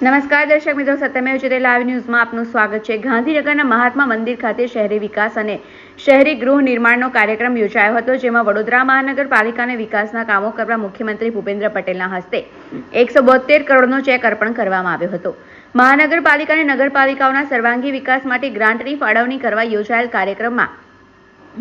નમસ્કાર દર્શક મિત્રો, સત્યમેવ જયતે લાઈવ ન્યૂઝમાં આપનું સ્વાગત છે। ગાંધીનગરના મહાત્મા મંદિર ખાતે શહેરી વિકાસ અને શહેરી ગૃહ નિર્માણનો કાર્યક્રમ યોજાયો હતો, જેમાં વડોદરા મહાનગરપાલિકાને વિકાસના કામો કરવા મુખ્યમંત્રી ભૂપેન્દ્ર પટેલના હસ્તે 172 કરોડનો ચેક અર્પણ કરવામાં આવ્યો હતો। મહાનગરપાલિકા અને નગરપાલિકાઓના સર્વાંગી વિકાસ માટે ગ્રાન્ટની ફાળવણી કરવા યોજાયેલ કાર્યક્રમમાં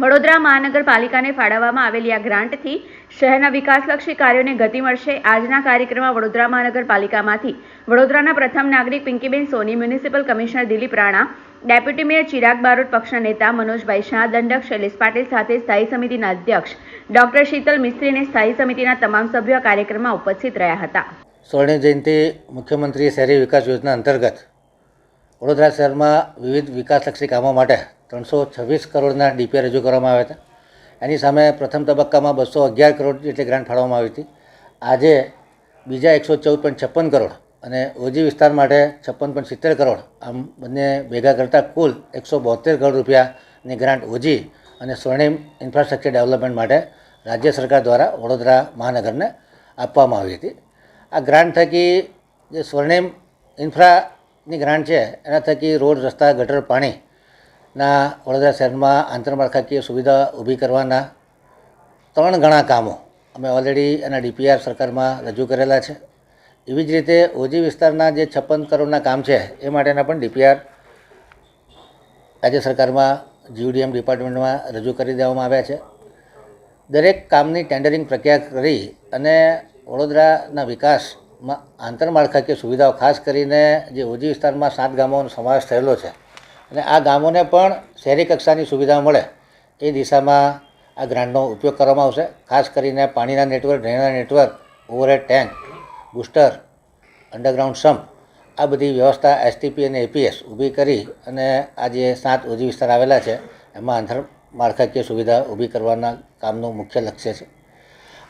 વડોદરા મહાનગરપાલિકાને ફાળવવામાં આવેલી આ ગ્રાન્ટથી શહેરના વિકાસલક્ષી કાર્યોને ગતિ મળશે। આજના કાર્યક્રમમાં વડોદરા મહાનગરપાલિકામાંથી વડોદરાના પ્રથમ નાગરિક Pinkiben Soni, municipal commissioner Dilip Rana, deputy mayor Chirag Barot, પક્ષના નેતા મનોજભાઈ શાહ, દંડક શૈલેષ પાટીલ સાથે સ્થાયી સમિતિના અધ્યક્ષ ડોક્ટર શીતલ મિસ્ત્રી અને સ્થાયી સમિતિના તમામ સભ્યો આ કાર્યક્રમમાં ઉપસ્થિત રહ્યા હતા। સ્વર્ણિમ જયંતિ મુખ્યમંત્રી શહેરી વિકાસ યોજના અંતર્ગત વડોદરા શહેરમાં વિવિધ વિકાસલક્ષી કામો માટે 326 કરોડના ડીપીઆર રજૂ કરવામાં આવ્યા હતા। એની સામે પ્રથમ તબક્કામાં 211 કરોડ જેટલી ગ્રાન્ટ ફાળવવામાં આવી હતી। આજે બીજા 114.56 કરોડ અને ઓજી વિસ્તાર માટે 56.70 કરોડ, આમ બંને ભેગા કરતાં કુલ 172 કરોડ રૂપિયાની ગ્રાન્ટ ઓજી અને સ્વર્ણિમ ઇન્ફ્રાસ્ટ્રક્ચર ડેવલપમેન્ટ માટે રાજ્ય સરકાર દ્વારા વડોદરા મહાનગરને આપવામાં આવી હતી। આ ગ્રાન્ટ થકી જે સ્વર્ણિમ ઇન્ફ્રાની ગ્રાન્ટ છે, એના થકી રોડ, રસ્તા, ગટર, પાણીના વડોદરા શહેરમાં આંતરમાળખાકીય સુવિધા ઊભી કરવાના 3 ગણા કામો અમે ઓલરેડી એના ડીપીઆર સરકારમાં રજૂ કરેલા છે। એવી જ રીતે ઓજી વિસ્તારના જે 56 કરોડના કામ છે એ માટેના પણ ડીપીઆર રાજ્ય સરકારમાં જીયુડીએમ ડિપાર્ટમેન્ટમાં રજૂ કરી દેવામાં આવ્યા છે। દરેક કામની ટેન્ડરિંગ પ્રક્રિયા કરી અને વડોદરાના વિકાસમાં આંતરમાળખાકીય સુવિધાઓ, ખાસ કરીને જે ઓજી વિસ્તારમાં 7 ગામોનો સમાવેશ થયેલો છે અને આ ગામોને પણ શહેરી કક્ષાની સુવિધા મળે એ દિશામાં આ ગ્રાન્ટનો ઉપયોગ કરવામાં આવશે। ખાસ કરીને પાણીના નેટવર્ક, ડ્રેનેજના network, overhead tank, booster, underground sump, આ બધી વ્યવસ્થા એસટીપી અને એપીએસ ઊભી કરી અને આ જે 7 ઓજી વિસ્તાર આવેલા છે એમાં આંતરમાળખાકીય સુવિધા ઊભી કરવાના કામનું મુખ્ય લક્ષ્ય છે।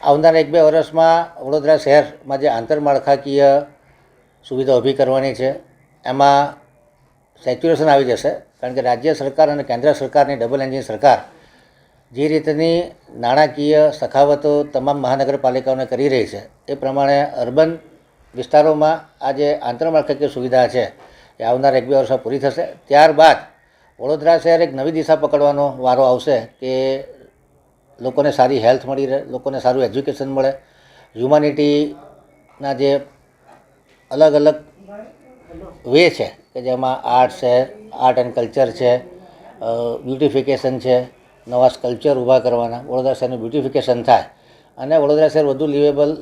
આવનારા 1-2 વર્ષમાં વડોદરા શહેરમાં જે આંતરમાળખાકીય સુવિધા ઊભી કરવાની છે એમાં સેચ્યુરેશન આવી જશે, કારણ કે રાજ્ય સરકાર અને કેન્દ્ર સરકારની ડબલ એન્જિન સરકાર જે રીતની નાણાકીય સખાવતો તમામ મહાનગરપાલિકાઓને કરી રહી છે એ પ્રમાણે અર્બન વિસ્તારોમાં આ જે આંતરમાળખાકીય સુવિધા છે એ આવનારા 1-2 વર્ષમાં પૂરી થશે। ત્યારબાદ વડોદરા શહેર એક નવી દિશા પકડવાનો વારો આવશે કે લોકોને સારી હેલ્થ મળી રહે, લોકોને સારું એજ્યુકેશન મળે, હ્યુમાનિટીના જે અલગ અલગ વે છે કે જેમાં આર્ટ છે, આર્ટ એન્ડ કલ્ચર છે, બ્યુટિફિકેશન છે, નવા સ્કલ્પચર ઊભા કરવાના, વડોદરા શહેરનું બ્યુટિફિકેશન થાય અને વડોદરા શહેર વધુ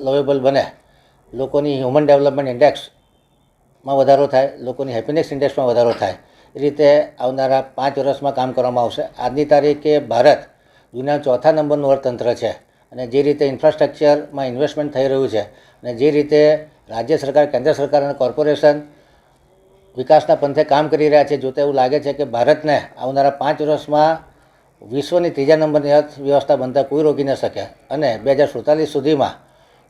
લવેબલ બને, લોકોની હ્યુમન ડેવલપમેન્ટ ઇન્ડેક્સમાં વધારો થાય, લોકોની હેપીનેસ ઇન્ડેક્સમાં વધારો થાય, એ રીતે આવનારા 5 વર્ષમાં કામ કરવામાં આવશે। આજની તારીખે ભારત દુનિયાના 4થા નંબરનું અર્થતંત્ર છે અને જે રીતે ઇન્ફ્રાસ્ટ્રક્ચરમાં ઇન્વેસ્ટમેન્ટ થઈ રહ્યું છે અને જે રીતે રાજ્ય સરકાર, કેન્દ્ર સરકાર અને કોર્પોરેશન વિકાસના પંથે કામ કરી રહ્યા છે, જોતાં એવું લાગે છે કે ભારતને આવનારા 5 વર્ષમાં વિશ્વની 3જા નંબરની અર્થવ્યવસ્થા બનતા કોઈ રોકી ન શકે અને 2047 સુધીમાં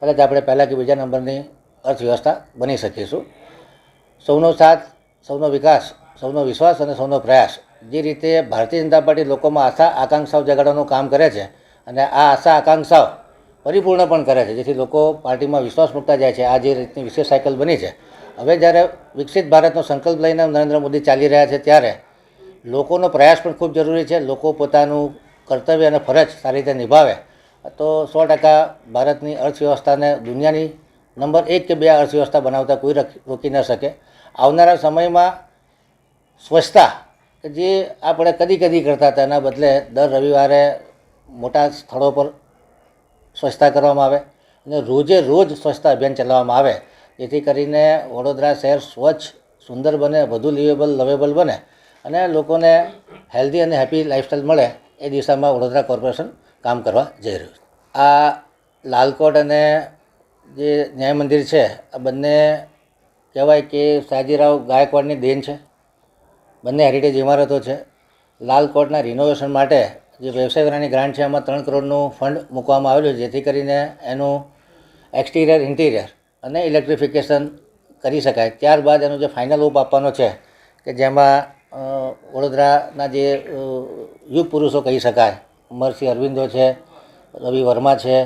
કદાચ આપણે પહેલા કે 2જા નંબરની અર્થવ્યવસ્થા બની શકીશું। સૌનો સાથ, સૌનો વિકાસ, સૌનો વિશ્વાસ અને સૌનો પ્રયાસ, જે રીતે ભારતીય જનતા પાર્ટી લોકોમાં આશા આકાંક્ષાઓ જગાડવાનું કામ કરે છે અને આ આશા આકાંક્ષાઓ પરિપૂર્ણ પણ કરે છે, જેથી લોકો પાર્ટીમાં વિશ્વાસ મૂકતા જાય છે। આ જે રીતની વિશેષ સાયકલ બની છે, હવે જ્યારે વિકસિત ભારતનો સંકલ્પ લઈને નરેન્દ્ર મોદી ચાલી રહ્યા છે ત્યારે લોકોનો પ્રયાસ પણ ખૂબ જરૂરી છે। લોકો પોતાનું કર્તવ્ય અને ફરજ સારી રીતે નિભાવે તો 100% ભારતની અર્થવ્યવસ્થાને દુનિયાની નંબર 1 કે 2 અર્થવ્યવસ્થા બનાવતા કોઈ રોકી ન શકે। આવનારા સમયમાં સ્વચ્છતા, કે જે આપણે કદી કરતા હતા, એના બદલે દર રવિવારે મોટા સ્થળો પર સ્વચ્છતા કરવામાં આવે અને રોજ સ્વચ્છતા અભિયાન ચલાવવામાં આવે, જેથી કરીને વડોદરા શહેર સ્વચ્છ, સુંદર બને, વધુ લવેબલ બને અને લોકોને હેલ્ધી અને હેપી લાઈફસ્ટાઈલ મળે એ દિશામાં વડોદરા કોર્પોરેશન કામ કરવા જઈ રહ્યું છે। આ લાલકોટ અને જે ન્યાય મંદિર છે, આ બંને કહેવાય કે સયાજીરાવ ગાયકવાડની દેન છે, બંને હેરિટેજ ઇમારતો છે। લાલકોટના રિનોવેશન માટે જે વ્યવસાય વેરાની ગ્રાન્ટ છે એમાં 3 કરોડનું ફંડ મૂકવામાં આવેલું છે, જેથી કરીને એનું એક્સટિરિયર, ઇન્ટિરિયર અને ઇલેક્ટ્રિફિકેશન કરી શકાય। ત્યારબાદ એનો જે ફાઇનલ ઓપ આપવાનો છે કે જેમાં વડોદરાના જે યુગ પુરુષો કહી શકાય, અમરસિંહ અરવિંદો છે, રવિ વર્મા છે,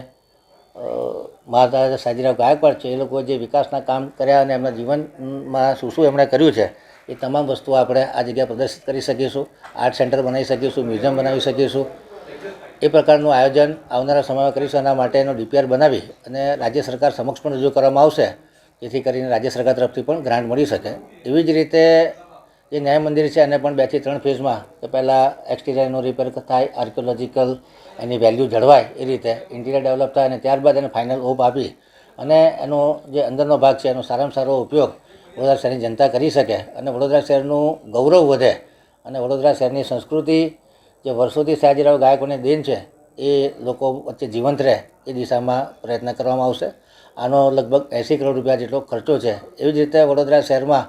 મહારાજા સયાજીરાવ ગાયકવાડ છે, એ લોકો જે વિકાસના કામ કર્યા અને એમના જીવનમાં શું શું એમણે કર્યું છે એ તમામ વસ્તુઓ આપણે આ જગ્યાએ પ્રદર્શિત કરી શકીશું. આર્ટ સેન્ટર બનાવી શકીશું, મ્યુઝિયમ બનાવી શકીશું. એ પ્રકારનું આયોજન આવનારા સમયમાં કરીશું. એના માટેનો DPR બનાવી અને રાજ્ય સરકાર સમક્ષ પણ રજૂ કરવામાં આવશે, જેથી કરીને રાજ્ય સરકાર તરફથી પણ ગ્રાન્ટ મળી શકે. એવી જ રીતે જે ન્યાય મંદિર છે એને પણ 2 થી 3 ફેઝમાં, કે પહેલાં એક્સટિરિયરનું રિપેર થાય, આર્કિયોલોજીકલ એની વેલ્યુ જળવાય એ રીતે ઇન્ટિરિયર ડેવલપ થાય અને ત્યારબાદ એને ફાઇનલ ઓપ આપી અને એનો જે અંદરનો ભાગ છે એનો સારામાં સારો ઉપયોગ વડોદરા શહેરની જનતા કરી શકે અને વડોદરા શહેરનું ગૌરવ વધે અને વડોદરા શહેરની સંસ્કૃતિ જે વર્ષોથી સયાજીરાવ ગાયકવાડની દેન છે એ લોકો વચ્ચે જીવંત રહે એ દિશામાં પ્રયત્ન કરવામાં આવશે. આનો લગભગ 80 કરોડ રૂપિયા જેટલો ખર્ચો છે. એવી જ રીતે વડોદરા શહેરમાં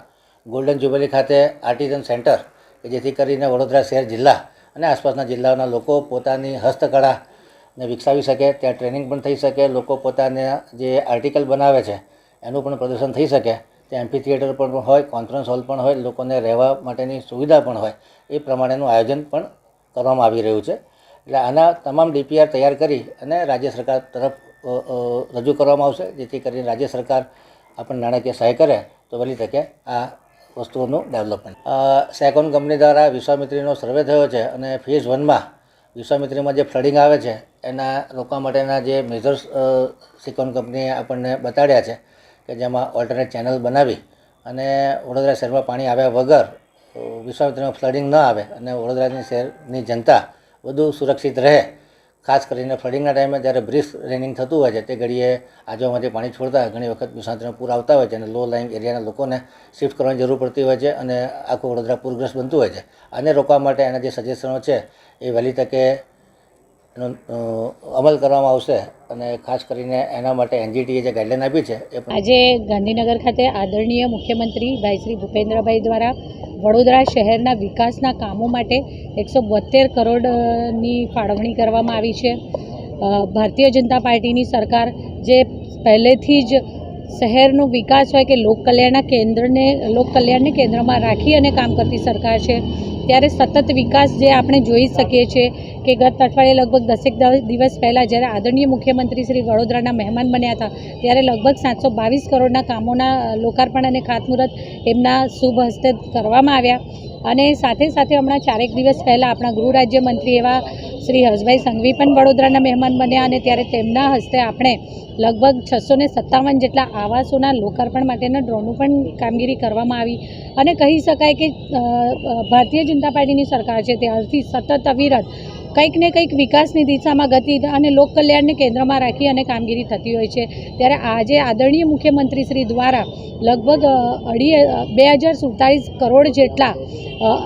ગોલ્ડન જ્યુબિલી ખાતે આર્ટિઝન સેન્ટર, કે જેથી કરીને વડોદરા શહેર જિલ્લા અને આસપાસના જિલ્લાઓના લોકો પોતાની હસ્તકળાને વિકસાવી શકે, ત્યાં ટ્રેનિંગ પણ થઈ શકે, લોકો પોતાના જે આર્ટિકલ બનાવે છે એનું પણ પ્રદર્શન થઈ શકે, ત્યાં એમ્ફી થિયેટર પણ હોય, કોન્ફરન્સ હોલ પણ હોય, લોકોને રહેવા માટેની સુવિધા પણ હોય, એ પ્રમાણેનું આયોજન પણ કરવામાં આવી રહ્યું છે. એટલે આના તમામ DPR તૈયાર કરી અને રાજ્ય સરકાર તરફ રજૂ કરવામાં આવશે, જેથી કરીને રાજ્ય સરકાર આપણને નાણાકીય સહાય કરે તો વહેલી તકે આ વસ્તુઓનું ડેવલપમેન્ટ. સેકોન કંપની દ્વારા વિશ્વામિત્રીનો સર્વે થયો છે અને ફેઝ 1માં વિશ્વામિત્રીમાં જે ફ્લડિંગ આવે છે એના રોકવા માટેના જે મેજર્સ સેકોન કંપનીએ આપણને બતાડ્યા છે, કે જેમાં ઓલ્ટરનેટ ચેનલ બનાવી અને વડોદરા શહેરમાં પાણી આવ્યા વગર વિશ્વામિત્રીમાં ફ્લડિંગ ન આવે અને વડોદરાની શહેરની જનતા વધુ સુરક્ષિત રહે. ખાસ કરીને ફ્લડિંગના ટાઈમે જ્યારે બ્રિસ્ક રેનિંગ થતું હોય છે તે ઘડીએ આજુબાજુમાંથી પાણી છોડતા ઘણી વખત વિશ્વામિત્રીમાં પૂર આવતા હોય છે અને લો લાઇંગ એરિયાના લોકોને શિફ્ટ કરવાની જરૂર પડતી હોય છે અને આખું વડોદરા પૂરગ્રસ્ત બનતું હોય છે. આને રોકવા માટે એના જે સજેશનો છે એ વહેલી તકે એનો અમલ કરવામાં આવશે અને ખાસ કરીને એના માટે NGTએ જે ગાઈડલાઈન આપી છે એ આજે ગાંધીનગર ખાતે આદરણીય મુખ્યમંત્રી ભાઈ શ્રી ભૂપેન્દ્રભાઈ દ્વારા વડોદરા શહેરના વિકાસના કામો માટે 172 કરોડની ફાળવણી કરવામાં આવી છે. ભારતીય જનતા પાર્ટીની સરકાર જે પહેલેથી જ શહેરનો વિકાસ હોય કે લોકકલ્યાણને કેન્દ્રમાં રાખી અને કામ કરતી સરકાર છે, ત્યારે સતત વિકાસ જે આપણે જોઈ શકીએ છીએ કે ગત અઠવાડિયે લગભગ 10 દિવસ પહેલાં જ્યારે આદરણીય મુખ્યમંત્રી શ્રી વડોદરાના મહેમાન બન્યા હતા ત્યારે લગભગ 722 કરોડના કામોના લોકાર્પણ અને ખાતમુહૂર્ત એમના શુભ હસ્તે કરવામાં આવ્યા. અને સાથે સાથે હમણાં 4 દિવસ પહેલાં આપણા ગૃહ રાજ્યમંત્રી એવા શ્રી હર્ષભાઈ સંઘવી પણ વડોદરાના મહેમાન બન્યા અને ત્યારે તેમના હસ્તે આપણે લગભગ 657 જેટલા આવાસોના લોકાર્પણ માટેના ડ્રોનું પણ કામગીરી કરવામાં આવી. અને કહી શકાય કે ભારતીય જનતા પાર્ટીની સરકાર છે ત્યારથી સતત અવિરત કંઈક ને કંઈક વિકાસની દિશામાં ગતિ અને લોકકલ્યાણને કેન્દ્રમાં રાખી અને કામગીરી થતી હોય છે. ત્યારે આજે આદરણીય મુખ્યમંત્રી શ્રી દ્વારા લગભગ 2047 કરોડ જેટલા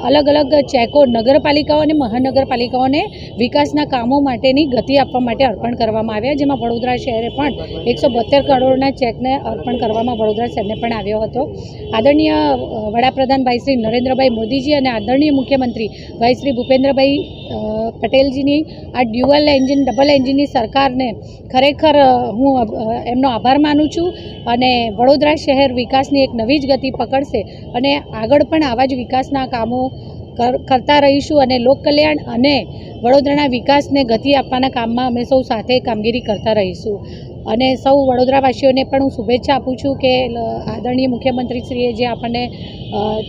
અલગ અલગ ચેકો નગરપાલિકાઓ અને મહાનગરપાલિકાઓને વિકાસના કામો માટેની ગતિ આપવા માટે અર્પણ કરવામાં આવ્યા, જેમાં વડોદરા શહેરે પણ 172 કરોડના ચેકને અર્પણ કરવામાં વડોદરા શહેરને પણ આવ્યો હતો. આદરણીય વડાપ્રધાન ભાઈ શ્રી નરેન્દ્રભાઈ મોદીજી અને આદરણીય મુખ્યમંત્રી ભાઈ શ્રી ભૂપેન્દ્રભાઈ પટેલજીની આ ડબલ એન્જિનની સરકારને ખરેખર હું એમનો આભાર માનું છું અને વડોદરા શહેર વિકાસની એક નવી જ ગતિ પકડશે અને આગળ પણ આવા જ વિકાસના કામો કરતા રહીશું અને લોકકલ્યાણ અને વડોદરાના વિકાસને ગતિ આપવાના કામમાં અમે સૌ સાથે કામગીરી કરતા રહીશું. અને સૌ વડોદરાવાસીઓને પણ હું શુભેચ્છા આપું છું કે આદરણીય મુખ્યમંત્રીશ્રીએ જે આપણને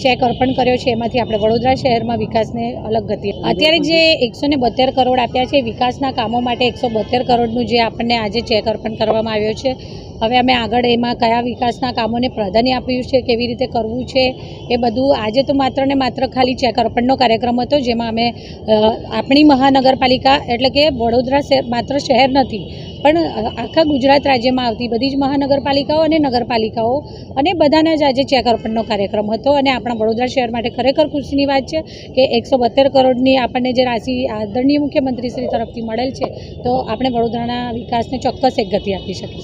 ચેક અર્પણ કર્યો છે એમાંથી આપણે વડોદરા શહેરમાં વિકાસને અલગ ગતિ. અત્યારે જે 172 કરોડ આપ્યા છે વિકાસના કામો માટે, 172 કરોડનું જે આપણને આજે ચેક અર્પણ કરવામાં આવ્યો છે, હવે અમે આગળ એમાં કયા વિકાસના કામોને પ્રાધાન્ય આપ્યું છે, કેવી રીતે કરવું છે એ બધું આજે તો માત્ર ને માત્ર ખાલી ચેક અર્પણનો કાર્યક્રમ હતો, જેમાં અમે આપણી મહાનગરપાલિકા એટલે કે વડોદરા શહેર માત્ર શહેર નથી પણ આખા ગુજરાત રાજ્યમાં આવતી બધી જ મહાનગરપાલિકાઓ અને નગરપાલિકાઓ અને બધાના જ આજે ચેક અર્પણનો કાર્યક્રમ હતો. અને આપણા વડોદરા શહેર માટે ખરેખર ખુશીની વાત છે કે 172 કરોડની આપણને જે રાશિ આદરણીય મુખ્યમંત્રી શ્રી તરફથી મળેલ છે, તો આપણે વડોદરાના વિકાસને ચોક્કસ એક ગતિ આપી શકીશું.